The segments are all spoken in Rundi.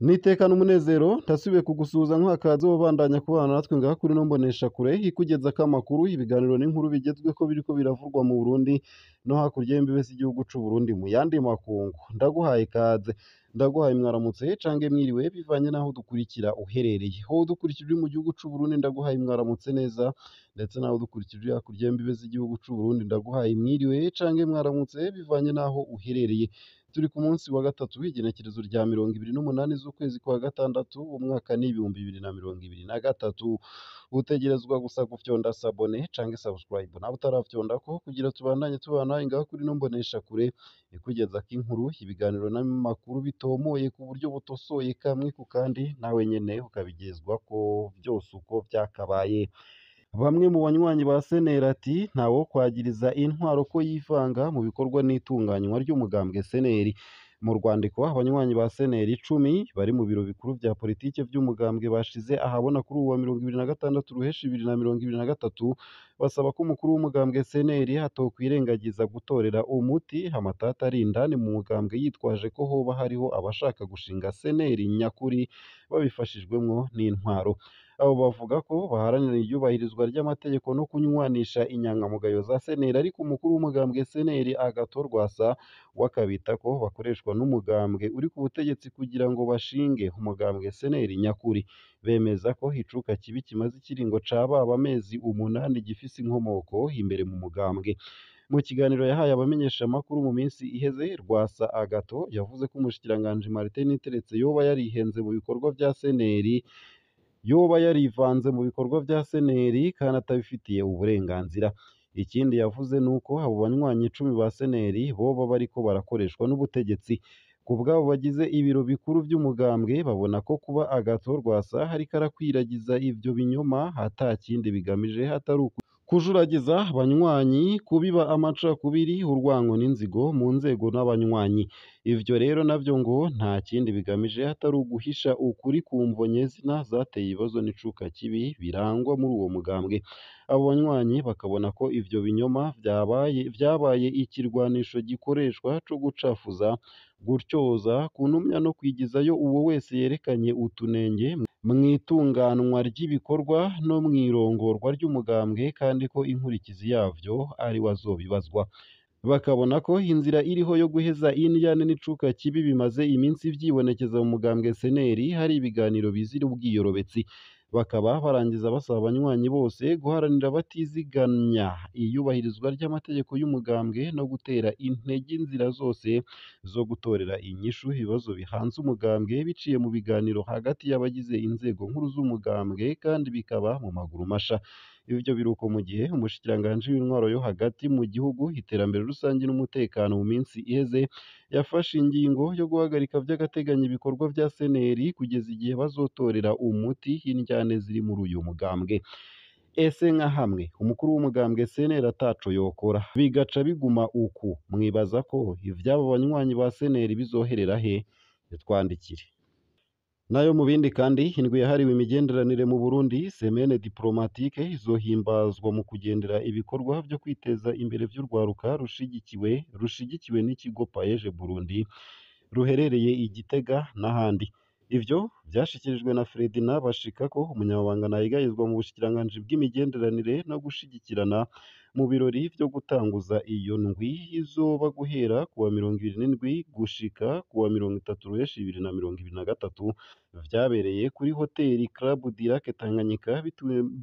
Nitekana umunezero ndasubiye kugusuhuza nk'akazi wobandanya kubana natwe ngaha kuri ino mboneshakure ikugezako amakuru ibiganiro n'inkuru bigezweko biriko biravurwa mu Burundi no hakurya y'imbibe z'igihugu c'Uburundi mu yandi makungu. Ndaguhaye ikaze, ndaguhaye mwaramutse cange mwiriwe bivanye n'aho udukurikira uherereye. Wowe udukurikira uri mu gihugu c'Uburundi ndaguhaye mwaramutse neza, ndetse nawe udukurikira uri hakurya y'imbibe z'igihugu c'Uburundi ndaguhaye mwiriwe cange mwaramutse bivanye n'aho uherereye. Turi ku munsi wa gatatu w'igenekerezo rya 28 z'ukwezi kwa gatandatu umwaka ni 2023. Utegerezwa gusa gufyonda sabone canke subscribe nawe utarafyondako kugira tubandanye tubana ngaho kuri ino mboneshakure ikugezako inkuru ibiganiro n'amakuru bitomoye ku buryo butosoye kamwe ku kandi nawe nyene ukabigezwako vyose uko vyakabaye. Bamwe mu banywanyi ba Seneri ati ntawokwagiriza intwaro ko yivanga mu bikorwa n'itunganywa ry'umugambwe Seneri. Mu rwandiko abanywanyi ba Seneri 10 bari mu biro bikuru vya politike vy'umugambwe bashize ahabona kuri uwa 26 ruheshi 2023 basaba ko umukuru w'umugambwe Seneri atokwirengagiza gutorera umuti amatata ari indani mu mugambwe yitwaje ko hoba hariho abashaka gushinga Seneri nyakuri babifashijwemwo n'intwaro. Abo bavuga ko baharanira iyubahirizwa ry'amategeko no kunywanisha inyangamugayo za Seneri, ariko umukuru w'umugambwe Seneri Agathon Rwasa wakabita ko bakoreshwa n'umugambwe uri ku butegetsi kugira ngo bashinge umugambwe Seneri nyakuri. Bemeza ko icuka kibi kimaze ikiringo cababa amezi 8 gifise inkomoko imbere mu mugambwe. Mu kiganiro yahaye abamenyeshamakuru mu minsi iheze, Rwasa Agathon yavuze ko umushikiranganji Martin Niteretse yoba yarihenze mu bikorwa vya Seneri, yoba yarivanze mu bikorwa vya Seneri kandi atabifitiye uburenganzira. Ikindi yavuze nuko abo banywanyi 10 ba Seneri boba bariko barakoreshwa n'ubutegetsi. Ku bwabo bagize ibiro bikuru vy'umugambwe babona ko kuba Agathon Rwasa hariko arakwiragiza ivyo binyoma ata kindi bigamije hatari kujuragiza abanywanyi, kubiba amacakubiri, urwango n'inzigo mu nzego n'abanywanyi. Ivyo rero navyo ngo nta kindi bigamije hatari uguhisha ukuri ku mvo nyezina zateye ibibazo n'icuka kibi birangwa muri uwo mugambwe. Abo banywanyi bakabona ko ivyo binyoma vyabaye ikirwanisho gikoreshwa co gucafuza, gutyoza, kunumya no kwigizayo uwo wese yerekanye utunenge mw'itunganwa ry'ibikorwa no mw'irongorwa ry'umugambwe, kandi ko inkurikizi yavyo ari we azobibazwa. Bakabona ko inzira iriho yo guheza indyane n'icuka kibi bimaze iminsi vyibonekeza mu mugambwe Seneri hari ibiganiro bizira ubwiyorobetsi. Bakaba barangiza basaba abanywanyi bose guharanira batiziganya iyubahirizwa ry'amategeko y'umugambwe no gutera intege inzira zose zo gutorera inyishu ibibazo bihanze umugambwe biciye mu biganiro hagati y'abagize inzego nkuru z'umugambwe, kandi bikaba mu maguru masha. Ivyo biruko mu gihe umushikiranganji w'intwaro yo hagati mu gihugu, iterambere rusangi n'umutekano mu minsi iheze yafashe ingingo yo guhagarika vy'agateganyo ibikorwa vya Seneri kugeza igihe bazotorera umuti indyane ziri muri uyu mugambwe. Ese nka hamwe umukuru w'umugambwe Seneri ataco yokora bigaca biguma uku, mwibaza ko ivy'abo banywanyi ba Seneri bizoherera he? Twandikire. Nayo mu bindi kandi, indwi yahariwe imigenderanire mu Burundi Semaine Diplomatique izohimbazwa mu kugendera ibikorwa vyo kwiteza imbere vy'urwaruka rushigikiwe n'ikigo Paeje Burundi ruherereye i Gitega n'ahandi. Ivyo vyashikirijwe na Ferdinand Bashikako, umunyamabanga ntayegayezwa mu bushikiranganji bw'imigenderanire no gushigikirana mu birori vyo gutanguza iyo ndwi izoba guhera kuwa 27 gushika kuwa 30 Ruheshi 2023 vyabereye kuri hoteli Club du Lac Tanganyika,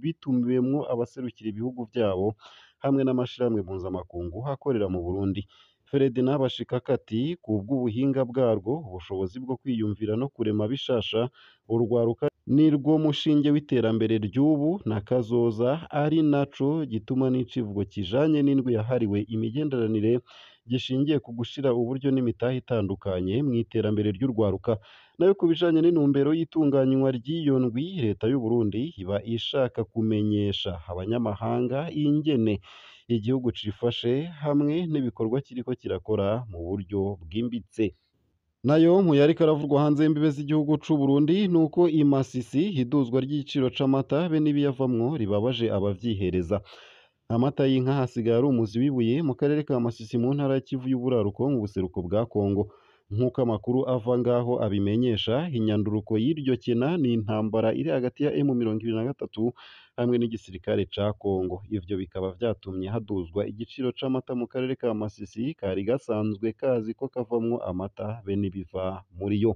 bitumiwemwo abaserukira ibihugu vyabo hamwe n'amashirahamwe mpuzamakungu akorera mu Burundi. Ferdinand Bashikako ati kubw'ubuhinga bwarwo, ubushobozi bwo kwiyumvira no kurema bishasha, urwaruka nirwo mushinge w'iterambere ry'ubu na kazoza, ari naco gituma n'icivugo kijanye n'indwi yahariwe imigenderanire gishingiye ku gushira uburyo n'imitahe itandukanye mw'iterambere ry'urwaruka. Nayo ku bijanye n'intumbero y'itunganywa ry'iyo ndwi, leta y'u Burundi iba ishaka kumenyesha abanyamahanga ingene igihugu cifashe hamwe n'ibikorwa kiriko kirakora mu buryo bwimbitse. Nayo mu yariko aravurwa hanze y'imbibe z'igihugu c'u Burundi nuko i Masisi iduzwa ry'igiciro c'amata be n'ibiyavamwo ribabaje abavyihereza. Amata y'inka hasigaye ari umuzi w'ibuye mu karere ka Masisi mu ntara ya Kivu y'uburaruko mu buseruko bwa Kongo. nk'uko amakuru ava ngaho abimenyesha inyanduruko y'iryo kena ni intambara iri hagati ya M23 hamwe n'igisirikare ca Kongo. Ivyo bikaba vyatumye haduzwa igiciro c'amata mu karere ka Masisi kari gasanzwe kazi ko kavamwo amata be n'ibiva muri yo.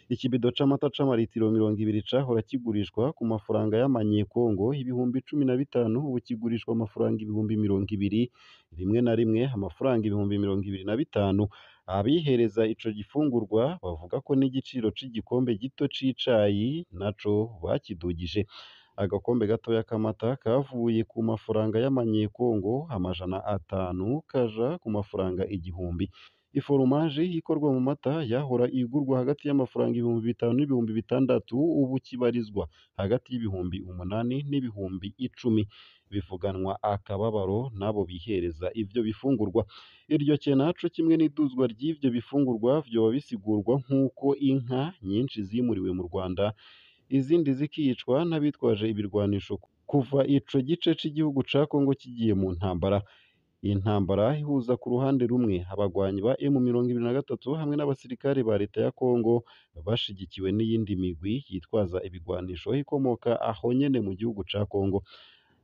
Ikibido c'amata c'amaritiro 200 cahora kigurishwa ku mafaranga y'amanyekongo ibihumbi 15 ubu kigurishwa amafaranga ibihumbi 20, rimwe na rimwe amafaranga ibihumbi 25. Abihereza ico gifungurwa bavuga ko n'igiciro c'igikombe gito c'icayi naco bakidugije. Agakombe gatoya k'amata kavuye ku mafaranga y'amanyekongo 500 kaja ku mafaranga 1000. Iforomaje ikorwa mu mata yahora igurwa hagati y'amafaranga 5,000 n'ibihumbi 6,000 ubu kibarizwa hagati y'ibihumbi 8 n'ibihumbi 10. Bivuganwa akababaro nabo bihereza ivyo bifungurwa. Iryo kena co kimwe n'iduzwa ry'ivyo bifungurwa vyoba bisigurwa nk'uko inka nyinshi zimuriwe mu Rwanda, izindi zikicwa n'abitwaje ibirwanisho kuva ico gice c'igihugu ca Kongo kigiye mu ntambara. Intambara ihuza ku ruhande rumwe abagwanyi ba M23 hamwe n'abasirikare ba leta ya Kongo bashigikiwe n'iyindi migwi yitwaza ibigwanisho ikomoka aho nyene mu gihugu ca Kongo.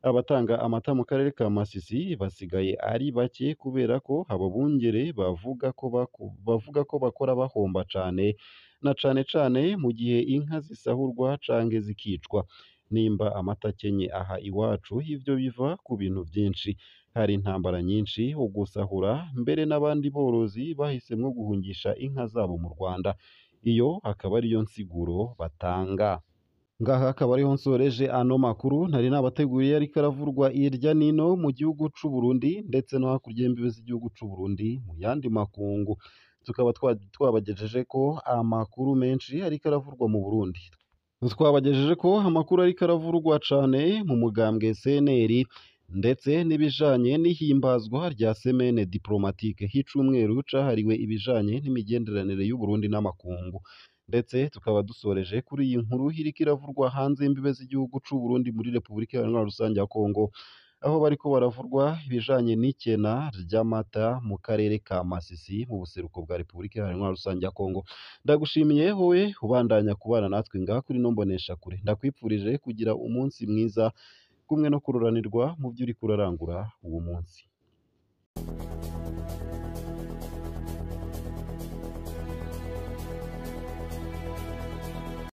Abatanga amata mu karere ka Masisi basigaye ari bake kubera ko abo bungere bavuga ko bakora bahomba cane, na cane mu gihe inka zisahurwa canke zikicwa. Nimba amata akenye aha iwacu ivyo biva ku bintu vyinshi. Hari intambara nyinshi, ugusahura, mbere n'abandi borozi bahisemwo guhungisha inka zabo mu Rwanda. Iyo akaba ariyo nsiguro batanga. Ngaha akaba ariho nsoreje ano makuru ntari nabateguriye ariko aravurwa irya nino mu gihugu c'u Burundi ndetse no hakurya y'imbibe z'igihugu c'u Burundi mu yandi makungu. Tukaba twabagejeje ko amakuru menshi ariko aravurwa mu Burundi. Twabagejeje ko amakuru ariko aravurwa cane mu mugambwe CNL ndetse n'ibijanye n'ihimbazwa rya semaine diplomatique h'icumweru cahariwe ibijanye n'imigenderanire y'u Burundi n'amakungu. Ndetse tukaba dusoreje kuri iyi nkuru iriko iravurwa hanze y'imbibe z'igihugu c'u Burundi muri Repubulika Iharanira Rusange ya Kongo, aho bariko baravurwa ibijanye n'ikena ry'amata mu karere ka Masisi mu buseruko bwa Repubulika Iharanira Rusange ya Kongo. Ndagushimiye wowe ubandanya kubana natwe ngaha kuri ino mboneshakure. Ndakwipfurije kugira umunsi mwiza kumwe no kuroranirwa mu vyo uriko urarangura uwo munsi.